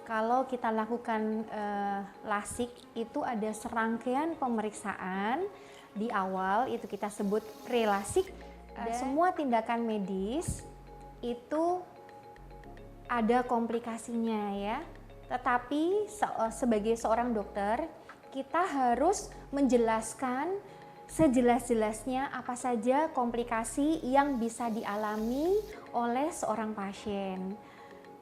Kalau kita lakukan lasik itu ada serangkaian pemeriksaan di awal, itu kita sebut pre-lasik. Semua tindakan medis itu ada komplikasinya ya. Tetapi sebagai seorang dokter kita harus menjelaskan sejelas-jelasnya apa saja komplikasi yang bisa dialami oleh seorang pasien.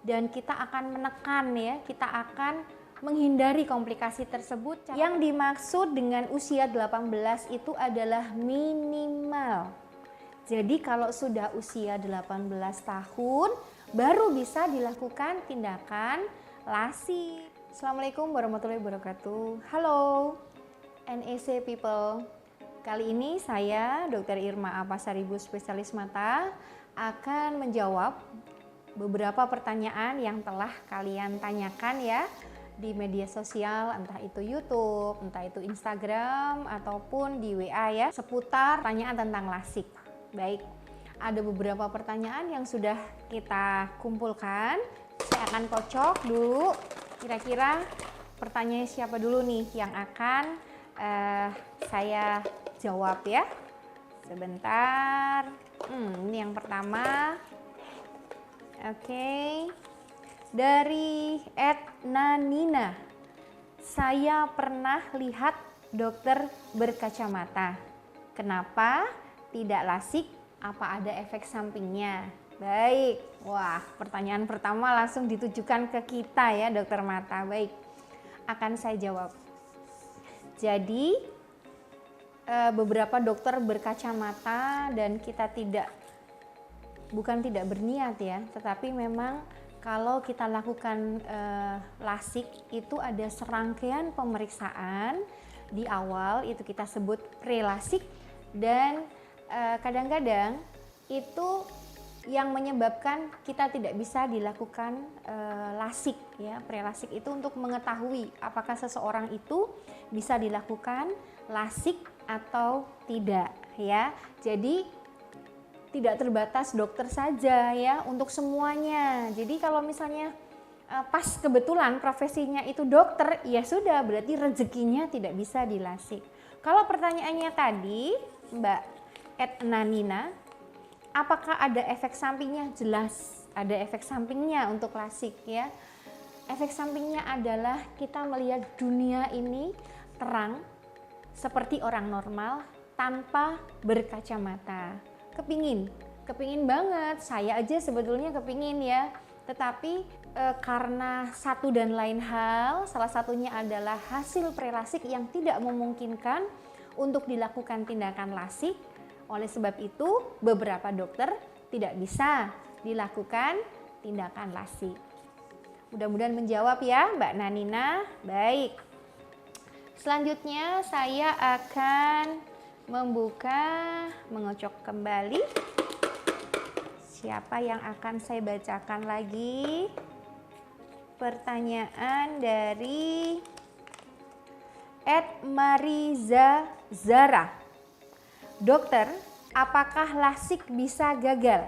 Dan kita akan menekan ya, kita akan menghindari komplikasi tersebut. Yang dimaksud dengan usia 18 itu adalah minimal. Jadi kalau sudah usia 18 tahun baru bisa dilakukan tindakan lasik. Assalamualaikum warahmatullahi wabarakatuh. Halo NEC people. Kali ini saya Dr. Irma Apasaribu, spesialis mata, akan menjawab beberapa pertanyaan yang telah kalian tanyakan ya di media sosial, entah itu YouTube, entah itu Instagram, ataupun di WA ya, seputar pertanyaan tentang lasik. Baik, ada beberapa pertanyaan yang sudah kita kumpulkan. Saya akan kocok dulu, kira-kira pertanyaan siapa dulu nih yang akan saya jawab ya. Sebentar, ini yang pertama. Oke, dari @nanina, saya pernah lihat dokter berkacamata. Kenapa tidak lasik? Apa ada efek sampingnya? Baik, wah pertanyaan pertama langsung ditujukan ke kita ya dokter mata. Baik, akan saya jawab. Jadi beberapa dokter berkacamata dan kita bukan tidak berniat ya, tetapi memang kalau kita lakukan lasik itu ada serangkaian pemeriksaan di awal, itu kita sebut pre-lasik. Dan kadang-kadang itu yang menyebabkan kita tidak bisa dilakukan lasik ya. Pre-lasik itu untuk mengetahui apakah seseorang itu bisa dilakukan lasik atau tidak ya. Jadi tidak terbatas dokter saja ya, untuk semuanya. Jadi kalau misalnya pas kebetulan profesinya itu dokter, ya sudah, berarti rezekinya tidak bisa dilasik. Kalau pertanyaannya tadi Mbak @nanina, apakah ada efek sampingnya? Jelas ada efek sampingnya untuk lasik ya. Efek sampingnya adalah kita melihat dunia ini terang seperti orang normal tanpa berkacamata. Kepingin banget, saya aja sebetulnya kepingin ya, tetapi karena satu dan lain hal, salah satunya adalah hasil pre-lasik yang tidak memungkinkan untuk dilakukan tindakan lasik. Oleh sebab itu beberapa dokter tidak bisa dilakukan tindakan lasik. Mudah-mudahan menjawab ya Mbak Nanina. Baik, selanjutnya saya akan mengocok kembali. Siapa yang akan saya bacakan lagi? Pertanyaan dari @Mariza Zara. Dokter, apakah lasik bisa gagal?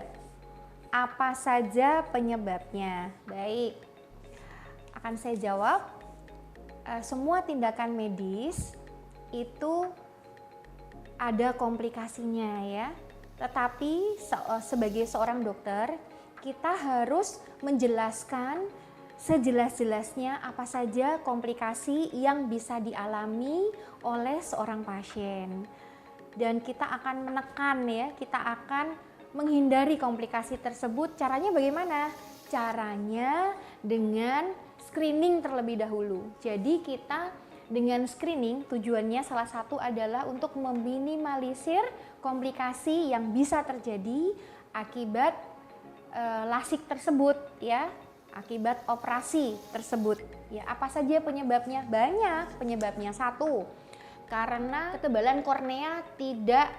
Apa saja penyebabnya? Baik, akan saya jawab. Semua tindakan medis itu ada komplikasinya ya. Tetapi sebagai seorang dokter kita harus menjelaskan sejelas-jelasnya apa saja komplikasi yang bisa dialami oleh seorang pasien. Dan kita akan menekan ya, kita akan menghindari komplikasi tersebut. Caranya bagaimana? Caranya dengan screening terlebih dahulu. Jadi kita dengan screening tujuannya salah satu adalah untuk meminimalisir komplikasi yang bisa terjadi akibat lasik tersebut ya, akibat operasi tersebut. Ya, apa saja penyebabnya? Banyak penyebabnya. Satu, karena ketebalan kornea tidak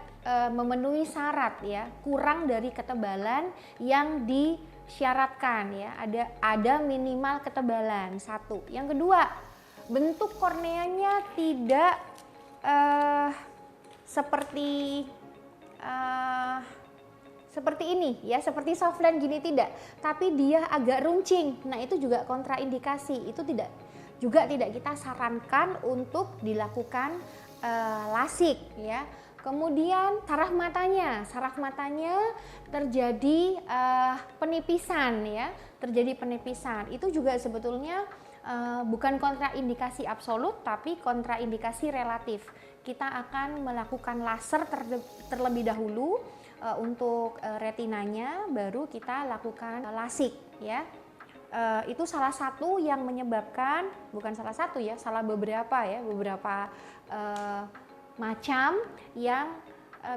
memenuhi syarat ya, kurang dari ketebalan yang disyaratkan ya, ada minimal ketebalan. Satu. Yang kedua, bentuk korneanya tidak seperti seperti ini ya, seperti softline gini tidak, tapi dia agak runcing. Nah, itu juga kontraindikasi. Itu tidak kita sarankan untuk dilakukan lasik ya. Kemudian saraf matanya terjadi penipisan ya, Itu juga sebetulnya bukan kontraindikasi absolut, tapi kontraindikasi relatif. Kita akan melakukan laser terlebih dahulu untuk retinanya, baru kita lakukan lasik ya. Itu salah satu yang menyebabkan, bukan salah satu ya, beberapa macam yang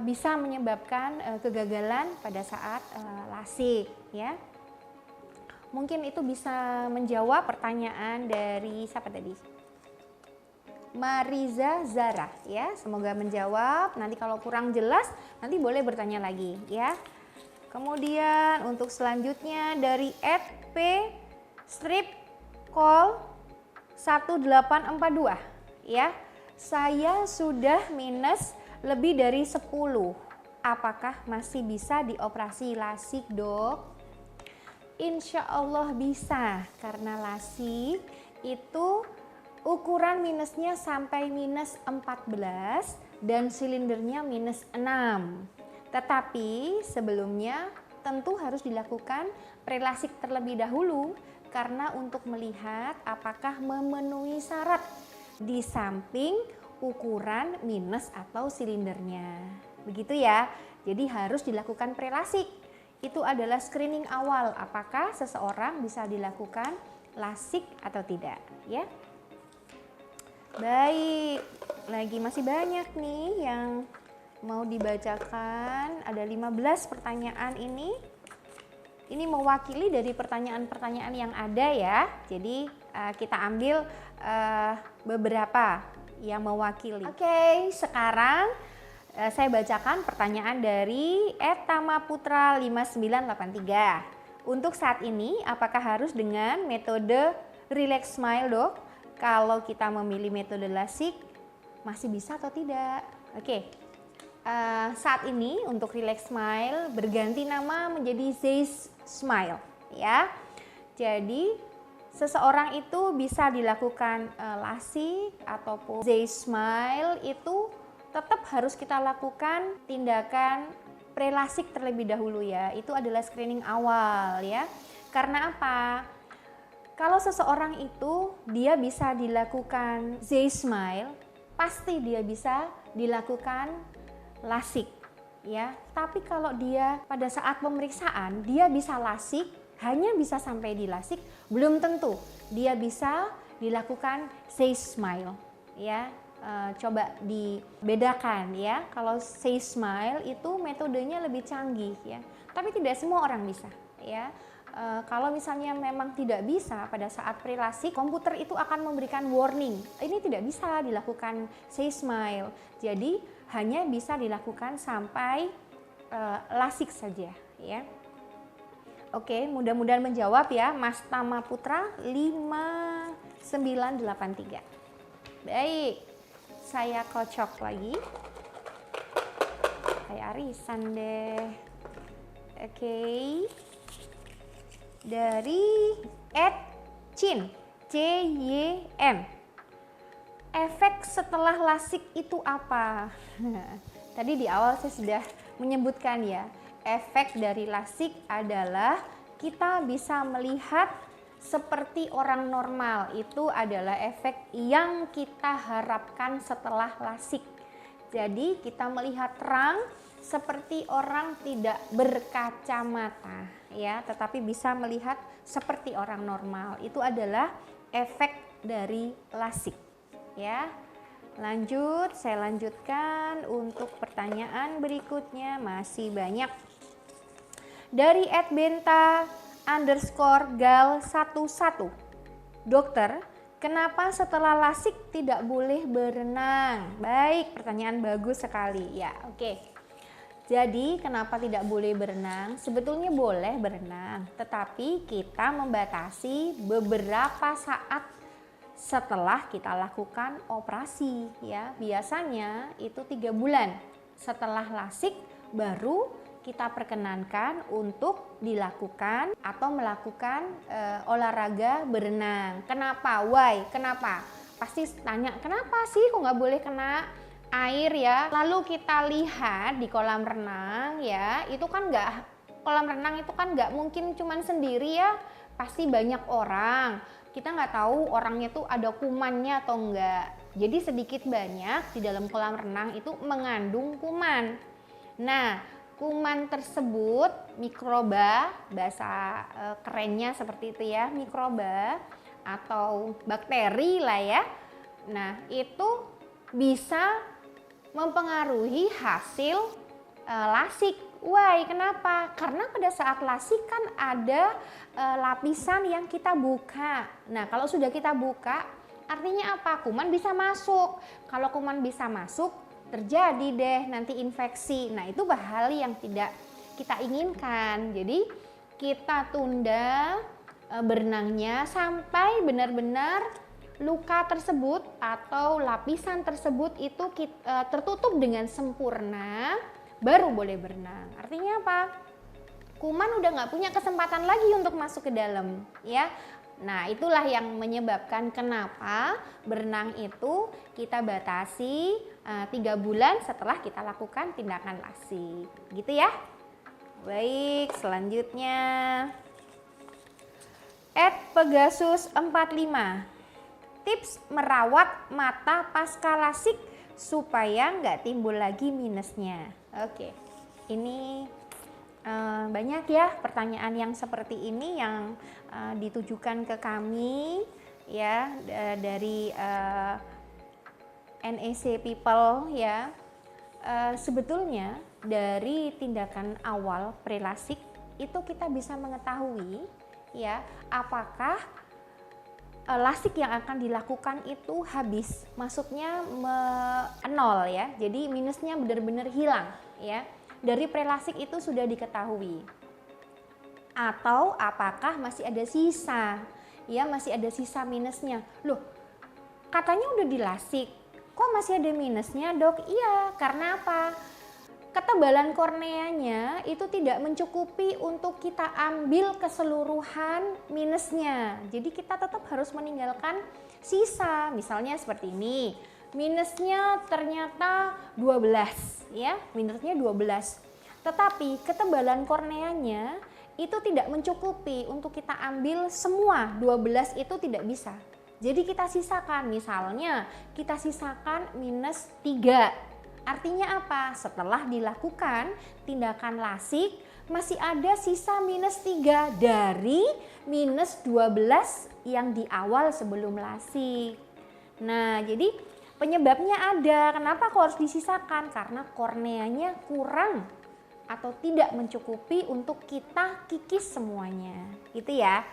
bisa menyebabkan kegagalan pada saat lasik ya. Mungkin itu bisa menjawab pertanyaan dari siapa tadi? Mariza Zara ya, semoga menjawab. Nanti kalau kurang jelas nanti boleh bertanya lagi ya. Kemudian untuk selanjutnya dari @p strip call 1842 ya. Saya sudah minus lebih dari 10. Apakah masih bisa dioperasi lasik, Dok? Insya Allah bisa, karena lasik itu ukuran minusnya sampai minus 14 dan silindernya minus 6. Tetapi sebelumnya tentu harus dilakukan prelasik terlebih dahulu, karena untuk melihat apakah memenuhi syarat di samping ukuran minus atau silindernya. Begitu ya. Jadi harus dilakukan prelasik. Itu adalah screening awal apakah seseorang bisa dilakukan lasik atau tidak ya. Baik, masih banyak nih yang mau dibacakan. Ada 15 pertanyaan ini. Ini mewakili dari pertanyaan-pertanyaan yang ada ya. Jadi kita ambil beberapa yang mewakili. Oke, sekarang saya bacakan pertanyaan dari @tamaputra5983. Untuk saat ini, apakah harus dengan metode Relax Smile, Dok? Kalau kita memilih metode lasik, masih bisa atau tidak? Oke. Saat ini untuk Relax Smile berganti nama menjadi Zeiss Smile ya. Jadi seseorang itu bisa dilakukan lasik ataupun Zeiss Smile, itu tetap harus kita lakukan tindakan prelasik terlebih dahulu ya. Itu adalah screening awal ya. Karena apa? Kalau seseorang itu dia bisa dilakukan Zeiss Smile, pasti dia bisa dilakukan lasik ya. Tapi kalau dia pada saat pemeriksaan dia bisa lasik, hanya bisa sampai di lasik, belum tentu dia bisa dilakukan Zeiss Smile ya. Coba dibedakan ya. Kalau Zeiss Smile itu metodenya lebih canggih ya, tapi tidak semua orang bisa ya. Kalau misalnya memang tidak bisa pada saat prelasik, komputer itu akan memberikan warning, ini tidak bisa dilakukan Zeiss Smile. Jadi hanya bisa dilakukan sampai lasik saja ya. Oke, mudah-mudahan menjawab ya Mas Tama Putra 5983. Baik, saya kocok lagi kayak arisan deh. Oke, dari @cin CYM, efek setelah lasik itu apa? Tadi di awal saya sudah menyebutkan ya, efek dari lasik adalah kita bisa melihat seperti orang normal. Itu adalah efek yang kita harapkan setelah lasik. Jadi kita melihat terang seperti orang tidak berkacamata ya, tetapi bisa melihat seperti orang normal. Itu adalah efek dari lasik ya. Lanjut, saya lanjutkan untuk pertanyaan berikutnya, masih banyak. Dari @benta_gal11, dokter, kenapa setelah lasik tidak boleh berenang? Baik, pertanyaan bagus sekali ya. Oke, jadi kenapa tidak boleh berenang? Sebetulnya boleh berenang, tetapi kita membatasi beberapa saat setelah kita lakukan operasi ya. Biasanya itu 3 bulan setelah lasik baru kita perkenankan untuk dilakukan atau melakukan olahraga berenang. Kenapa? Why? Kenapa? Pasti tanya, kenapa sih kok nggak boleh kena air ya? Lalu kita lihat di kolam renang ya, itu kan kolam renang itu kan nggak mungkin cuman sendiri ya, pasti banyak orang. Kita nggak tahu orangnya tuh ada kumannya atau enggak. Jadi sedikit banyak di dalam kolam renang itu mengandung kuman. Nah, kuman tersebut mikroba, bahasa kerennya seperti itu ya, mikroba atau bakteri lah ya. Nah, itu bisa mempengaruhi hasil lasik. Why? Kenapa? Karena pada saat lasik kan ada lapisan yang kita buka. Nah, kalau sudah kita buka, artinya apa? Kuman bisa masuk. Kalau kuman bisa masuk, terjadi deh nanti infeksi. Nah, itu hal yang tidak kita inginkan. Jadi, kita tunda berenangnya sampai benar-benar luka tersebut atau lapisan tersebut itu tertutup dengan sempurna, baru boleh berenang. Artinya apa? Kuman udah nggak punya kesempatan lagi untuk masuk ke dalam ya. Nah, itulah yang menyebabkan kenapa berenang itu kita batasi 3 bulan setelah kita lakukan tindakan lasik. Gitu ya. Baik, selanjutnya @pegasus45. Tips merawat mata pasca lasik supaya nggak timbul lagi minusnya. Oke, ini banyak ya pertanyaan yang seperti ini yang ditujukan ke kami ya dari NEC People ya. Sebetulnya dari tindakan awal prelasik itu kita bisa mengetahui ya apakah lasik yang akan dilakukan itu habis, maksudnya nol ya, jadi minusnya benar-benar hilang ya. Dari prelasik itu sudah diketahui. Atau apakah masih ada sisa, ya masih ada sisa minusnya. Loh, katanya udah dilasik, kok masih ada minusnya dok? Iya, karena apa? Ketebalan korneanya itu tidak mencukupi untuk kita ambil keseluruhan minusnya. Jadi kita tetap harus meninggalkan sisa. Misalnya seperti ini, minusnya ternyata 12 ya, minusnya 12. Tetapi ketebalan korneanya itu tidak mencukupi untuk kita ambil semua 12 itu tidak bisa. Jadi kita sisakan, misalnya kita sisakan minus 3. Artinya apa? Setelah dilakukan tindakan lasik masih ada sisa minus 3 dari minus 12 yang di awal sebelum lasik. Nah, jadi penyebabnya ada. Kenapa kok harus disisakan? Karena korneanya kurang atau tidak mencukupi untuk kita kikis semuanya. Gitu ya.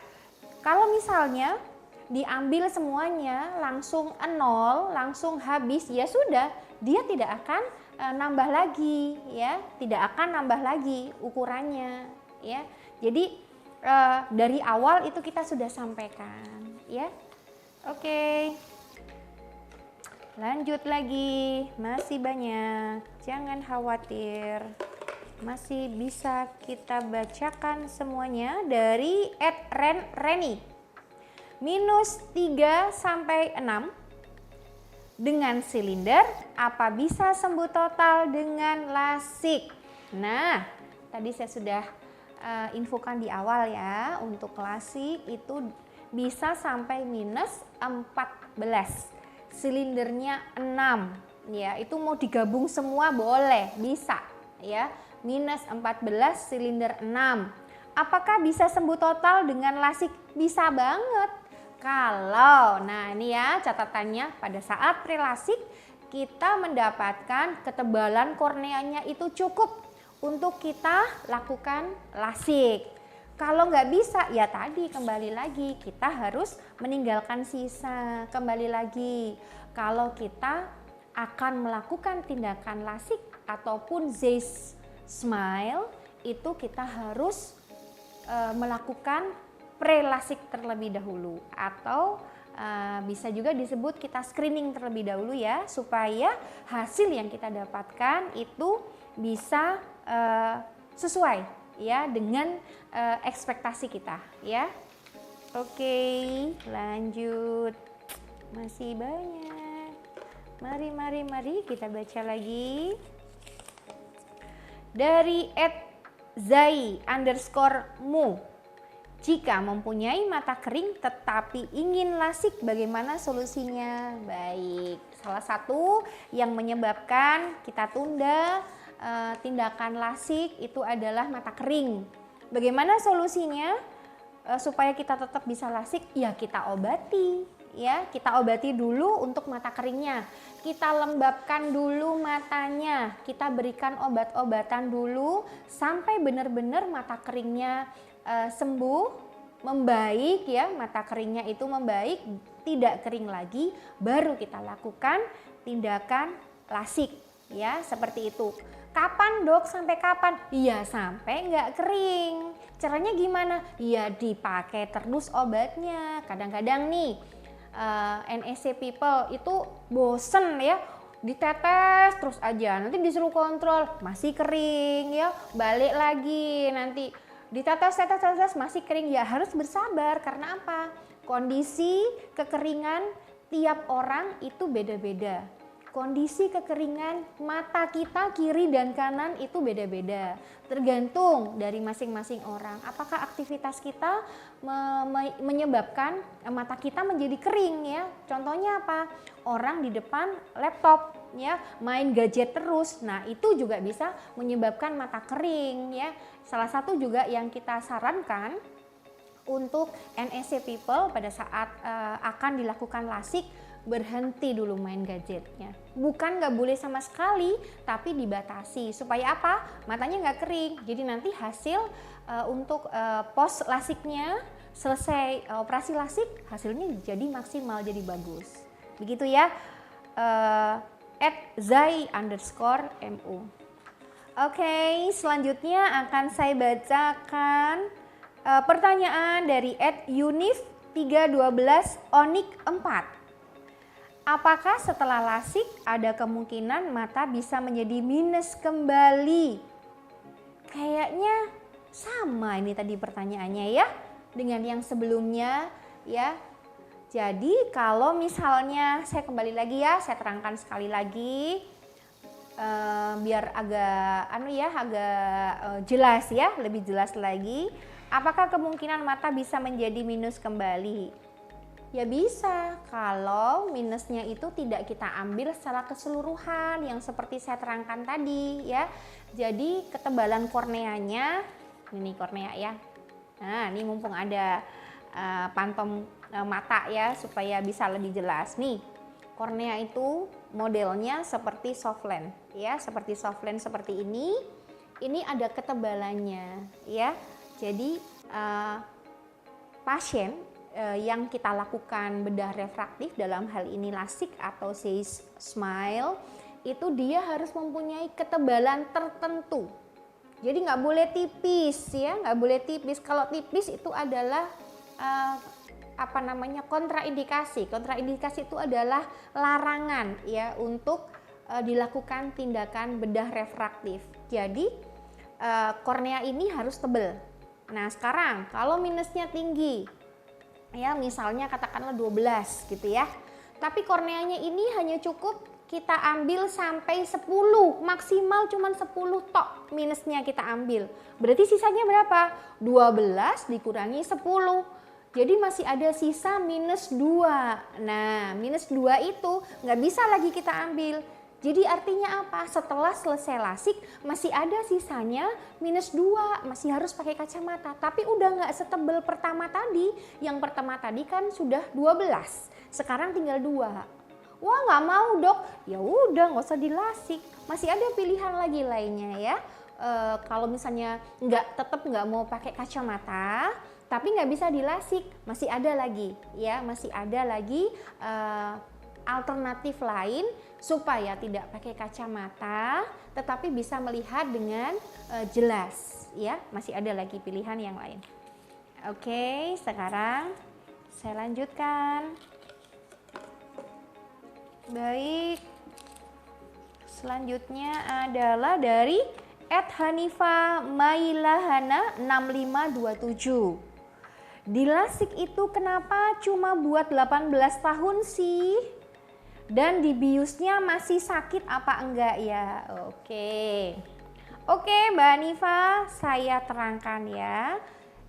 Kalau misalnya diambil semuanya langsung nol, langsung habis, ya sudah, dia tidak akan nambah lagi ya, tidak akan nambah lagi ukurannya ya. Jadi dari awal itu kita sudah sampaikan ya. Oke. Lanjut lagi, masih banyak, jangan khawatir. Masih bisa kita bacakan semuanya dari @reni. Minus 3 sampai 6 dengan silinder, apa bisa sembuh total dengan lasik? Nah, tadi saya sudah infokan di awal ya, untuk lasik itu bisa sampai minus 14, silindernya 6 ya, itu mau digabung semua boleh, bisa ya, minus 14 silinder 6. Apakah bisa sembuh total dengan lasik? Bisa banget. Kalau, nah ini ya catatannya, pada saat prelasik kita mendapatkan ketebalan korneanya itu cukup untuk kita lakukan lasik. Kalau nggak bisa, ya tadi kembali lagi kita harus meninggalkan sisa. Kembali lagi, kalau kita akan melakukan tindakan lasik ataupun Zeiss Smile, itu kita harus melakukan prelasik terlebih dahulu, atau bisa juga disebut kita screening terlebih dahulu ya, supaya hasil yang kita dapatkan itu bisa sesuai ya dengan ekspektasi kita ya. Oke, lanjut. Masih banyak. Mari kita baca lagi. Dari @zai_mu. Jika mempunyai mata kering tetapi ingin lasik, bagaimana solusinya? Baik, salah satu yang menyebabkan kita tunda tindakan lasik itu adalah mata kering. Bagaimana solusinya supaya kita tetap bisa lasik? Ya kita obati. Ya, kita obati dulu untuk mata keringnya. Kita lembabkan dulu matanya. Kita berikan obat-obatan dulu sampai benar-benar mata keringnya sembuh, membaik ya. Mata keringnya itu membaik, tidak kering lagi, baru kita lakukan tindakan lasik ya, seperti itu. Kapan dok? Sampai kapan? Iya, sampai nggak kering. Caranya gimana? Ya dipakai terus obatnya. Kadang-kadang nih NSC people itu bosen ya, ditetes terus aja, nanti disuruh kontrol masih kering ya, balik lagi nanti ditetes masih kering. Ya harus bersabar, karena apa? Kondisi kekeringan tiap orang itu beda-beda. Kondisi kekeringan mata kita kiri dan kanan itu beda-beda, tergantung dari masing-masing orang. Apakah aktivitas kita menyebabkan mata kita menjadi kering ya? Contohnya apa? Orang di depan laptop ya, main gadget terus. Nah, itu juga bisa menyebabkan mata kering ya. Salah satu juga yang kita sarankan untuk NSC people pada saat akan dilakukan lasik, berhenti dulu main gadgetnya. Bukan nggak boleh sama sekali, tapi dibatasi. Supaya apa? Matanya nggak kering. Jadi nanti hasil untuk pos lasiknya, selesai operasi lasik, hasilnya jadi maksimal, jadi bagus. Begitu ya. @zai_mu. Oke, selanjutnya akan saya bacakan pertanyaan dari @yunif312 onik4. Apakah setelah lasik ada kemungkinan mata bisa menjadi minus kembali? Kayaknya sama ini tadi pertanyaannya ya dengan yang sebelumnya ya. Jadi kalau misalnya saya kembali lagi ya, saya terangkan sekali lagi biar agak jelas ya, lebih jelas lagi. Apakah kemungkinan mata bisa menjadi minus kembali? Ya bisa, kalau minusnya itu tidak kita ambil secara keseluruhan yang seperti saya terangkan tadi ya. Jadi ketebalan korneanya, ini kornea ya. Nah, ini mumpung ada pantom mata ya supaya bisa lebih jelas nih. Kornea itu modelnya seperti soft lens ya, seperti soft lens seperti ini. Ini ada ketebalannya ya. Jadi pasien yang kita lakukan bedah refraktif dalam hal ini lasik atau Zeiss Smile, itu dia harus mempunyai ketebalan tertentu. Jadi nggak boleh tipis ya, nggak boleh tipis. Kalau tipis itu adalah kontraindikasi. Kontraindikasi itu adalah larangan ya untuk dilakukan tindakan bedah refraktif. Jadi kornea ini harus tebal. Nah sekarang kalau minusnya tinggi ya, misalnya katakanlah 12 gitu ya, tapi korneanya ini hanya cukup kita ambil sampai 10, maksimal cuman 10 tok minusnya kita ambil. Berarti sisanya berapa? 12 dikurangi 10. Jadi masih ada sisa minus 2. Nah, minus 2 itu nggak bisa lagi kita ambil. Jadi artinya apa? Setelah selesai lasik masih ada sisanya minus 2, masih harus pakai kacamata. Tapi udah nggak setebal pertama tadi. Yang pertama tadi kan sudah 12, sekarang tinggal 2. Wah nggak mau dok, ya udah nggak usah dilasik. Masih ada pilihan lagi lainnya ya. Kalau misalnya tetap nggak mau pakai kacamata, tapi nggak bisa dilasik, masih ada lagi ya, masih ada lagi alternatif lain supaya tidak pakai kacamata tetapi bisa melihat dengan jelas ya. Masih ada lagi pilihan yang lain. Oke, sekarang saya lanjutkan. Baik, selanjutnya adalah dari @Hanifa Mailahana 6527. Di lasik itu kenapa cuma buat 18 tahun sih? Dan di biusnya masih sakit apa enggak ya? Oke Mbak Hanifa, saya terangkan ya.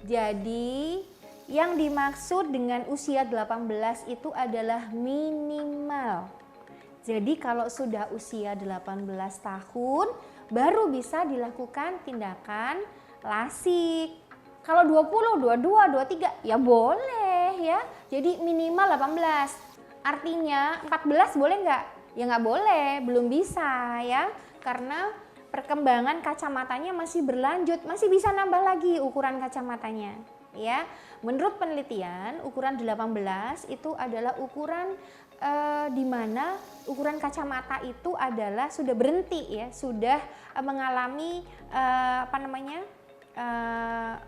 Jadi yang dimaksud dengan usia 18 itu adalah minimal. Jadi kalau sudah usia 18 tahun baru bisa dilakukan tindakan lasik. Kalau 20, 22, 23 ya boleh ya. Jadi minimal 18. Artinya 14 boleh nggak? Ya nggak boleh, belum bisa ya. Karena perkembangan kacamatanya masih berlanjut, masih bisa nambah lagi ukuran kacamatanya ya. Menurut penelitian ukuran 18 itu adalah ukuran di mana ukuran kacamata itu adalah sudah berhenti ya, sudah mengalami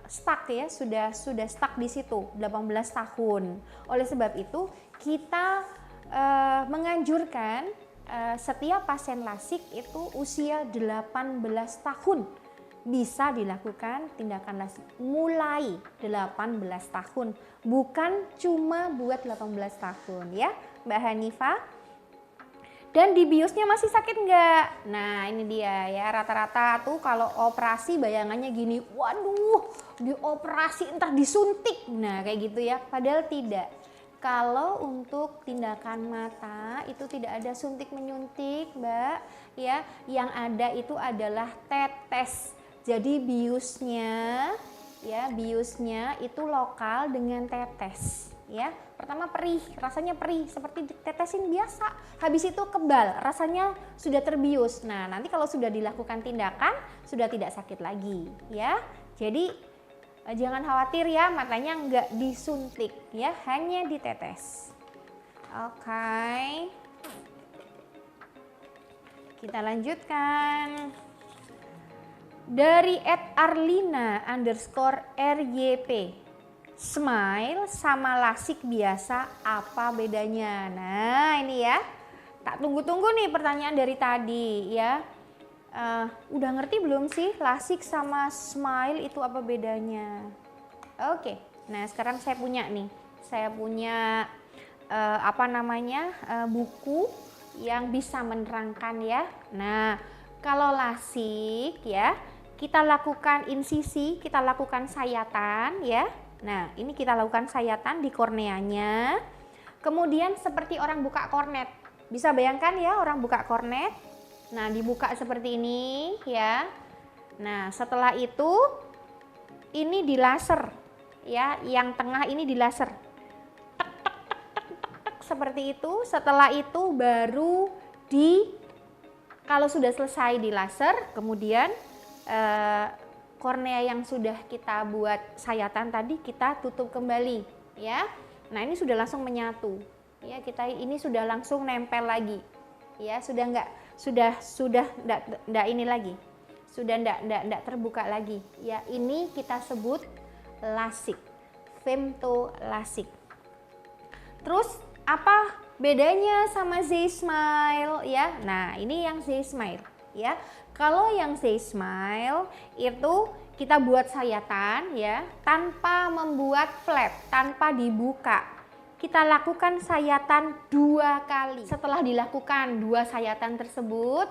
stuck ya, sudah stuck di situ 18 tahun. Oleh sebab itu kita menganjurkan setiap pasien lasik itu usia 18 tahun bisa dilakukan tindakan lasik, mulai 18 tahun, bukan cuma buat 18 tahun ya Mbak Hanifa. Dan di biusnya masih sakit nggak? Nah ini dia ya, rata-rata tuh kalau operasi bayangannya gini, waduh dioperasi entar disuntik, nah kayak gitu ya, padahal tidak. Kalau untuk tindakan mata itu tidak ada suntik menyuntik Mbak ya, yang ada itu adalah tetes. Jadi biusnya itu lokal dengan tetes ya. Pertama perih, rasanya perih seperti ditetesin biasa. Habis itu kebal, rasanya sudah terbius. Nah, nanti kalau sudah dilakukan tindakan sudah tidak sakit lagi ya. Jadi jangan khawatir ya, matanya nggak disuntik ya, hanya ditetes. Oke. Kita lanjutkan. Dari @arlina_ryp, smile sama lasik biasa apa bedanya? Nah ini ya, tak tunggu-tunggu nih pertanyaan dari tadi ya. Udah ngerti belum sih lasik sama smile itu apa bedanya? Oke, nah sekarang saya punya buku yang bisa menerangkan ya. Nah kalau lasik ya, kita lakukan insisi, kita lakukan sayatan ya. Nah ini kita lakukan sayatan di korneanya. Kemudian seperti orang buka kornet, bisa bayangkan ya orang buka kornet. Nah dibuka seperti ini ya. Nah setelah itu ini di laser ya, yang tengah ini di laser. Tek, tek, tek, tek, tek, tek, seperti itu. Setelah itu baru kalau sudah selesai di laser, kemudian kornea yang sudah kita buat sayatan tadi kita tutup kembali ya. Nah ini sudah langsung menyatu ya, ini sudah langsung nempel lagi ya, sudah enggak ini lagi, sudah enggak terbuka lagi ya. Ini kita sebut lasik, femtolasik. Terus apa bedanya sama Z-Smile ya? Nah ini yang Z-Smile ya. Kalau yang Z-Smile itu kita buat sayatan ya, tanpa membuat flap, tanpa dibuka. Kita lakukan sayatan 2 kali. Setelah dilakukan 2 sayatan tersebut,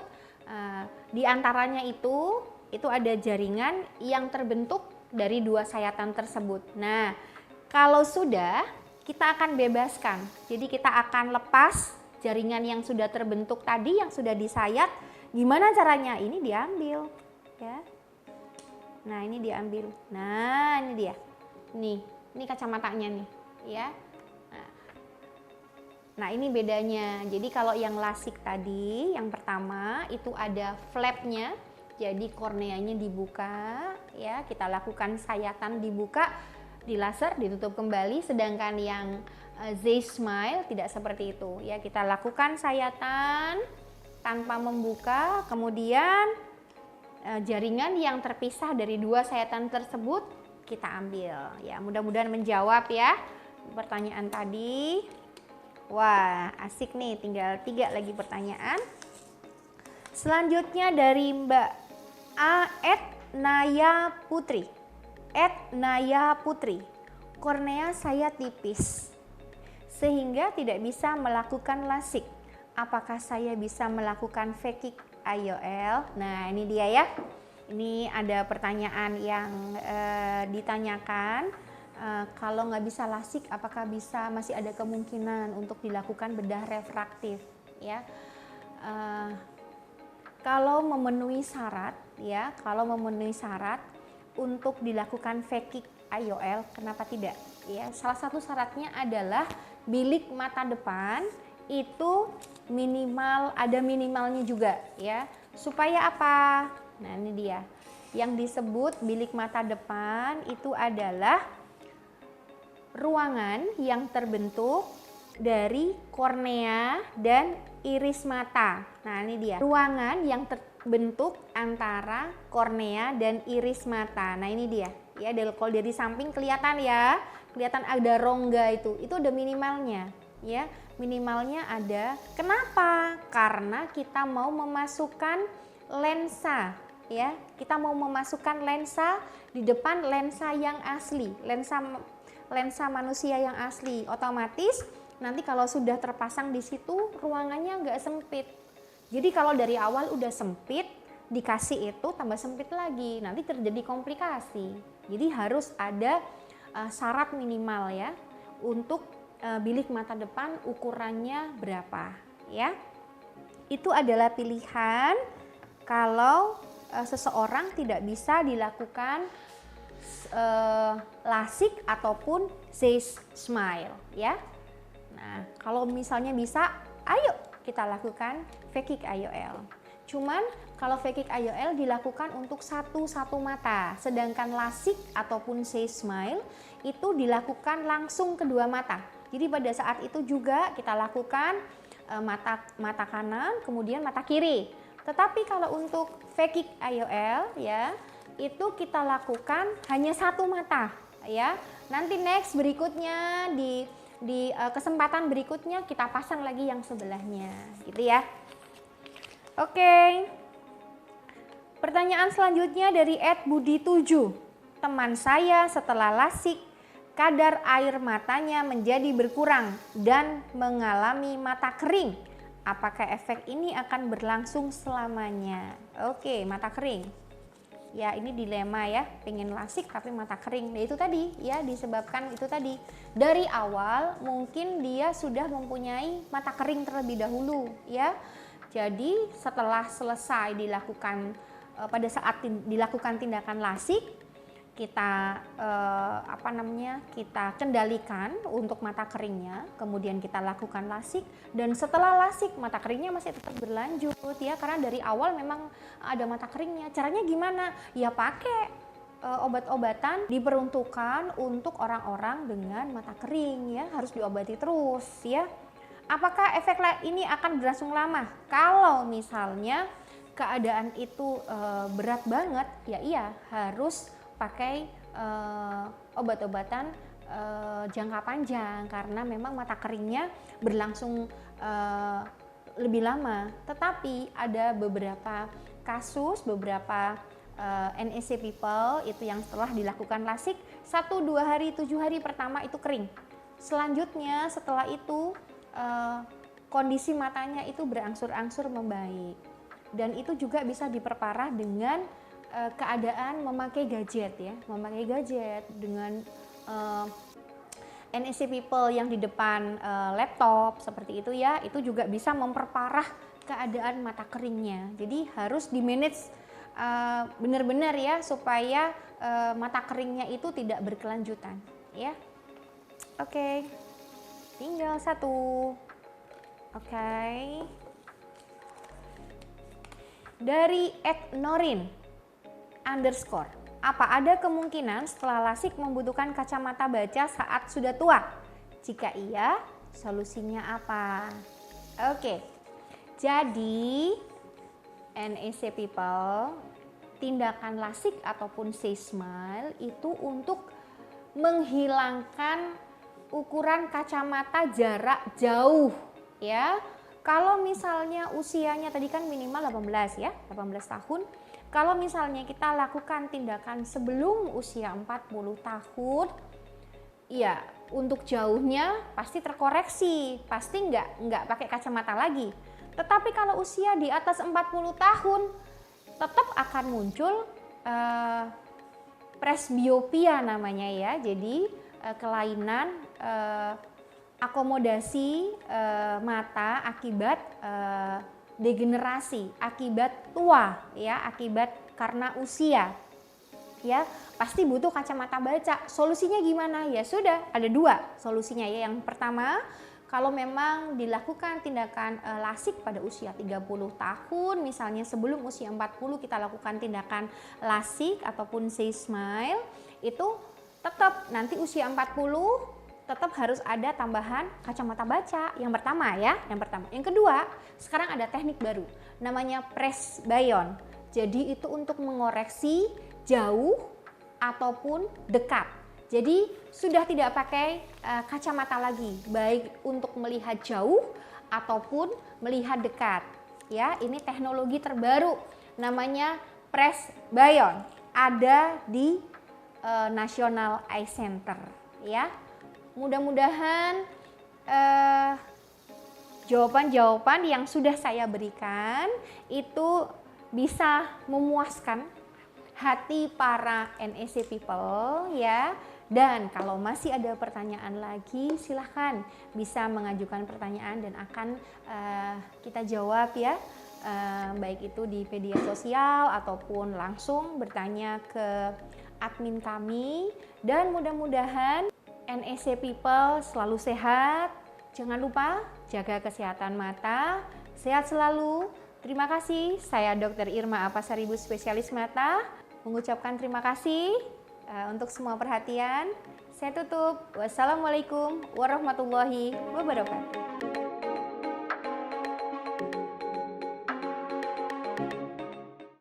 di antaranya itu ada jaringan yang terbentuk dari 2 sayatan tersebut. Nah, kalau sudah, kita akan bebaskan. Jadi kita akan lepas jaringan yang sudah terbentuk tadi, yang sudah disayat. Gimana caranya? Ini diambil ya. Nah ini diambil. Nah ini dia. Ini kacamatanya nih ya. Nah ini bedanya. Jadi kalau yang lasik tadi, yang pertama itu ada flapnya. Jadi korneanya dibuka ya. Kita lakukan sayatan dibuka, di laser ditutup kembali. Sedangkan yang Z-Smile tidak seperti itu ya. Kita lakukan sayatan tanpa membuka, kemudian jaringan yang terpisah dari 2 sayatan tersebut kita ambil ya. Mudah-mudahan menjawab ya pertanyaan tadi. Wah asik nih, tinggal 3 lagi pertanyaan. Selanjutnya dari Mbak Naya Putri. Naya Putri. Kornea saya tipis sehingga tidak bisa melakukan lasik. Apakah saya bisa melakukan phakic IOL? Nah, ini dia ya. Ini ada pertanyaan yang ditanyakan. Kalau nggak bisa lasik, apakah masih ada kemungkinan untuk dilakukan bedah refraktif? Ya, kalau memenuhi syarat, ya, kalau memenuhi syarat untuk dilakukan phakic IOL, kenapa tidak? Ya, salah satu syaratnya adalah bilik mata depan itu ada minimalnya juga, ya. Supaya apa? Nah, ini dia. Yang disebut bilik mata depan itu adalah ruangan yang terbentuk dari kornea dan iris mata. Nah, ini dia. Ruangan yang terbentuk antara kornea dan iris mata. Nah, ini dia. Ya, kalau dari samping kelihatan ya. Kelihatan ada rongga itu ada minimalnya, ya. Minimalnya ada. Kenapa? Karena kita mau memasukkan lensa, ya. Kita mau memasukkan lensa di depan lensa yang asli, lensa manusia yang asli. Otomatis nanti kalau sudah terpasang di situ ruangannya nggak sempit. Jadi kalau dari awal udah sempit, dikasih itu tambah sempit lagi, nanti terjadi komplikasi. Jadi harus ada syarat minimal ya untuk bilik mata depan ukurannya berapa, ya. Itu adalah pilihan kalau seseorang tidak bisa dilakukan lasik ataupun Zeiss Smile, ya. Nah, kalau misalnya bisa, ayo kita lakukan phakic IOL. Cuman kalau phakic IOL dilakukan untuk satu mata, sedangkan lasik ataupun Zeiss Smile itu dilakukan langsung kedua mata. Jadi pada saat itu juga kita lakukan mata kanan, kemudian mata kiri. Tetapi kalau untuk phakic IOL, ya, itu kita lakukan hanya satu mata, ya. Nanti next berikutnya di kesempatan berikutnya kita pasang lagi yang sebelahnya, gitu ya. Oke. Pertanyaan selanjutnya dari @budi7. Teman saya setelah lasik kadar air matanya menjadi berkurang dan mengalami mata kering. Apakah efek ini akan berlangsung selamanya? Oke, mata kering. Ya, ini dilema ya, pengen lasik tapi mata kering. Nah, itu tadi ya, disebabkan itu tadi. Dari awal mungkin dia sudah mempunyai mata kering terlebih dahulu, ya. Jadi setelah selesai dilakukan pada saat dilakukan tindakan lasik, kita kita kendalikan untuk mata keringnya, kemudian kita lakukan lasik, dan setelah lasik mata keringnya masih tetap berlanjut ya, karena dari awal memang ada mata keringnya. Caranya gimana? Ya pakai obat-obatan diperuntukkan untuk orang-orang dengan mata kering ya, harus diobati terus ya. Apakah efek ini akan berlangsung lama? Kalau misalnya keadaan itu berat banget, ya iya harus pakai obat-obatan jangka panjang karena memang mata keringnya berlangsung lebih lama. Tetapi ada beberapa kasus, beberapa NEC people itu yang setelah dilakukan lasik 1-2 hari, 7 hari pertama itu kering. Selanjutnya setelah itu kondisi matanya itu berangsur-angsur membaik, dan itu juga bisa diperparah dengan keadaan memakai gadget ya, memakai gadget dengan NEC people yang di depan laptop seperti itu ya, itu juga bisa memperparah keadaan mata keringnya. Jadi harus di manage benar-benar ya, supaya mata keringnya itu tidak berkelanjutan ya. Oke. Tinggal satu. Oke. Dari @norin_. Apa ada kemungkinan setelah lasik membutuhkan kacamata baca saat sudah tua? Jika iya, solusinya apa? Oke. Jadi NEC people, tindakan lasik ataupun Zeiss Smile itu untuk menghilangkan ukuran kacamata jarak jauh ya. Kalau misalnya usianya tadi kan minimal 18 ya, 18 tahun. Kalau misalnya kita lakukan tindakan sebelum usia 40 tahun, ya untuk jauhnya pasti terkoreksi, pasti nggak pakai kacamata lagi. Tetapi kalau usia di atas 40 tahun, tetap akan muncul presbiopia namanya ya. Jadi kelainan akomodasi mata akibat degenerasi, akibat tua ya, akibat karena usia. Ya, pasti butuh kacamata baca. Solusinya gimana? Ya sudah, ada dua solusinya ya. Yang pertama, kalau memang dilakukan tindakan lasik pada usia 30 tahun, misalnya sebelum usia 40 kita lakukan tindakan lasik ataupun say smile, itu tetap nanti usia 40 tetap harus ada tambahan kacamata baca. Yang pertama ya, yang pertama. Yang kedua, sekarang ada teknik baru namanya presbyon. Jadi itu untuk mengoreksi jauh ataupun dekat. Jadi sudah tidak pakai kacamata lagi, baik untuk melihat jauh ataupun melihat dekat. Ya, ini teknologi terbaru namanya presbyon. Ada di National Eye Center ya. Mudah-mudahan jawaban-jawaban yang sudah saya berikan itu bisa memuaskan hati para NEC people ya. Dan kalau masih ada pertanyaan lagi, silahkan bisa mengajukan pertanyaan dan akan kita jawab ya. Baik itu di media sosial ataupun langsung bertanya ke admin kami. Dan mudah-mudahan NEC people selalu sehat. Jangan lupa jaga kesehatan mata. Sehat selalu. Terima kasih. Saya Dr. Irma Apasaribu, spesialis mata, mengucapkan terima kasih untuk semua perhatian. Saya tutup. Wassalamualaikum warahmatullahi wabarakatuh.